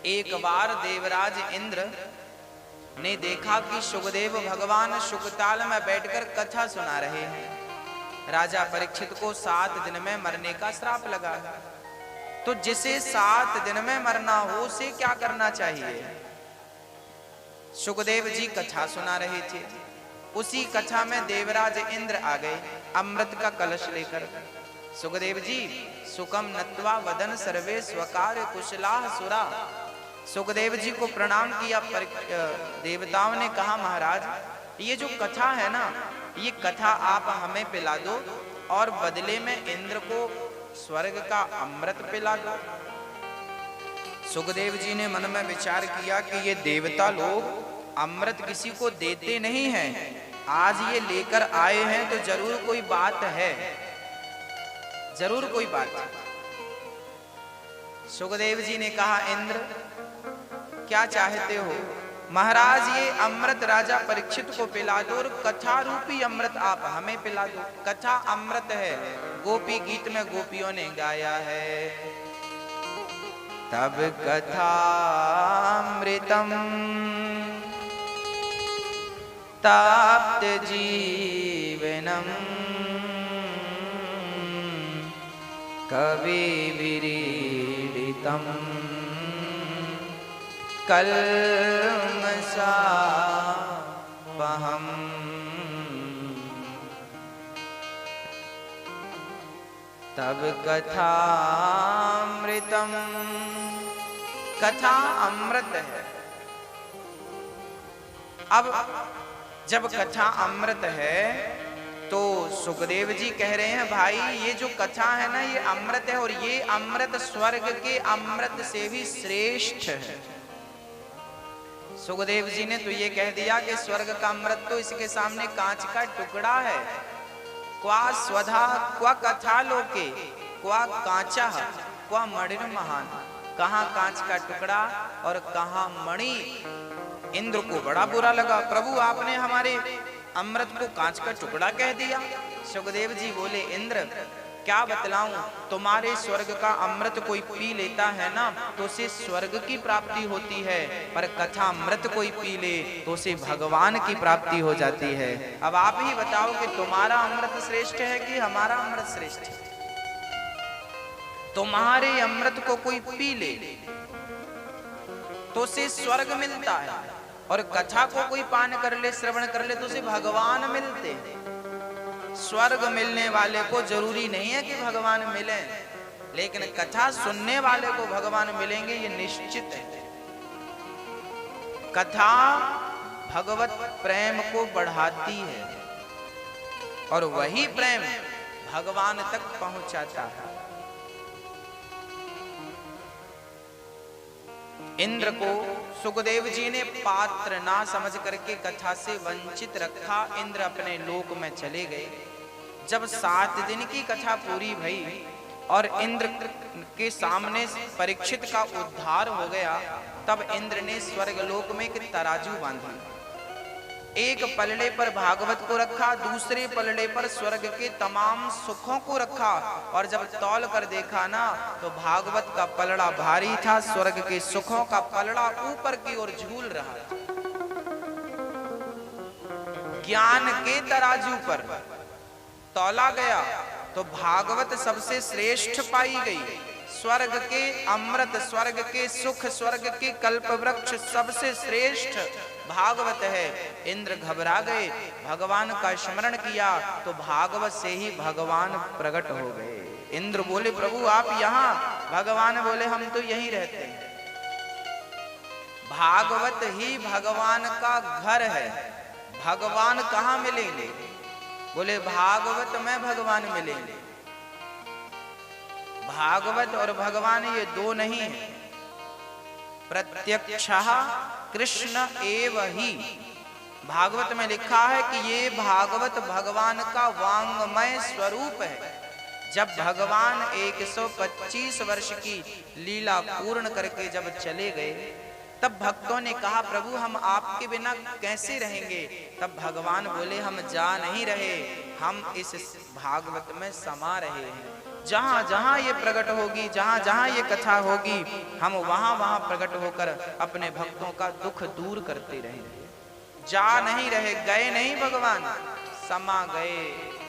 एक बार देवराज इंद्र ने देखा कि सुखदेव भगवान सुखताल में बैठकर कथा सुना रहे हैं। राजा परीक्षित को 7 दिन में मरने का श्राप लगा है, तो जिसे 7 दिन में मरना हो उसे क्या करना चाहिए? सुखदेव जी कथा सुना रहे थे। उसी कथा में देवराज इंद्र आ गए अमृत का कलश लेकर। सुखदेव जी सुखम नत्वा वदन सर्वे स्वकार कुशलाः सुरा। सुखदेव जी को प्रणाम किया। देवताओं ने कहा महाराज ये जो कथा है ना, ये कथा आप हमें पिला दो और बदले में इंद्र को स्वर्ग का अमृत पिला दो। सुखदेव जी ने मन में विचार किया कि ये देवता लोग अमृत किसी को देते नहीं हैं, आज ये लेकर आए हैं तो जरूर कोई बात है, जरूर कोई बात है। सुखदेव जी ने कहा इंद्र क्या चाहते हो? महाराज ये अमृत राजा परीक्षित को पिला दो और कथा रूपी अमृत आप हमें पिला दो। कथा अमृत है, गोपी गीत में गोपियों ने गाया है। तब कथा अमृतम ताप्त जीवनम कवि विरीडितम कल्मषापहम्। तब कथामृतम, कथा अमृत है। अब जब कथा अमृत है तो सुखदेव जी कह रहे हैं भाई ये जो कथा है ना ये अमृत है, और ये अमृत स्वर्ग के अमृत से भी श्रेष्ठ है। सुखदेव जी ने तो ये कह दिया कि स्वर्ग का अमृत तो इसके सामने कांच का टुकड़ा है। क्वा स्वधा क्वा कथा लोके क्वा कांचा क्वा मणिर महान। कहाँ कांच का टुकड़ा और कहाँ मणि। इंद्र को बड़ा बुरा लगा, प्रभु आपने हमारे अमृत को कांच का टुकड़ा कह दिया। सुखदेव जी बोले इंद्र क्या बतलाऊं, तुम्हारे स्वर्ग का अमृत कोई पी लेता है ना तो उसे स्वर्ग की प्राप्ति होती है, पर कथा अमृत कोई पी ले तो उसे भगवान की प्राप्ति हो जाती है। अब आप ही बताओ कि तुम्हारा अमृत श्रेष्ठ है कि हमारा अमृत श्रेष्ठ है? तुम्हारे अमृत को कोई पी ले तो उसे स्वर्ग मिलता है, और कथा को कोई पान कर ले, श्रवण कर ले तो उसे भगवान मिलते। स्वर्ग मिलने वाले को जरूरी नहीं है कि भगवान मिले, लेकिन कथा सुनने वाले को भगवान मिलेंगे ये निश्चित है। कथा भगवत प्रेम को बढ़ाती है और वही प्रेम भगवान तक पहुंचाता है। इंद्र को सुखदेव जी ने पात्र ना समझ करके कथा से वंचित रखा। इंद्र अपने लोक में चले गए। जब 7 दिन की कथा पूरी भई और इंद्र के सामने परीक्षित का उद्धार हो गया, तब इंद्र ने स्वर्ग लोक में एक तराजू बांधी। एक पलड़े पर भागवत को रखा, दूसरे पलड़े पर स्वर्ग के तमाम सुखों को रखा, और जब तौल कर देखा ना तो भागवत का पलड़ा भारी था, स्वर्ग के सुखों का पलड़ा ऊपर की ओर झूल रहा था। ज्ञान के तराजू पर तौला गया तो भागवत सबसे श्रेष्ठ पाई गई। स्वर्ग के अमृत, स्वर्ग के सुख, स्वर्ग के कल्प वृक्ष सबसे श्रेष्ठ भागवत है। इंद्र घबरा गए, भगवान का स्मरण किया तो भागवत से ही भगवान प्रकट हो गए। इंद्र बोले प्रभु आप यहाँ? भगवान बोले हम तो यहीं रहते हैं। भागवत ही भगवान का घर है। भगवान कहाँ मिलेंगे? बोले भागवत में भगवान मिलेंगे। भागवत और भगवान ये दो नहीं है, प्रत्यक्षः कृष्ण एव ही। भागवत में लिखा है कि ये भागवत भगवान का वांगमय स्वरूप है। जब भगवान 125 वर्ष की लीला पूर्ण करके जब चले गए, तब भक्तों ने कहा प्रभु हम आपके बिना कैसे रहेंगे? तब भगवान बोले हम जा नहीं रहे, हम इस भागवत में समा रहे हैं। जहां जहां ये प्रकट होगी, जहां जहां ये कथा होगी, हम वहां वहां प्रकट होकर अपने भक्तों का दुख दूर करते रहेंगे। जा नहीं रहे, गए नहीं भगवान, समा गए।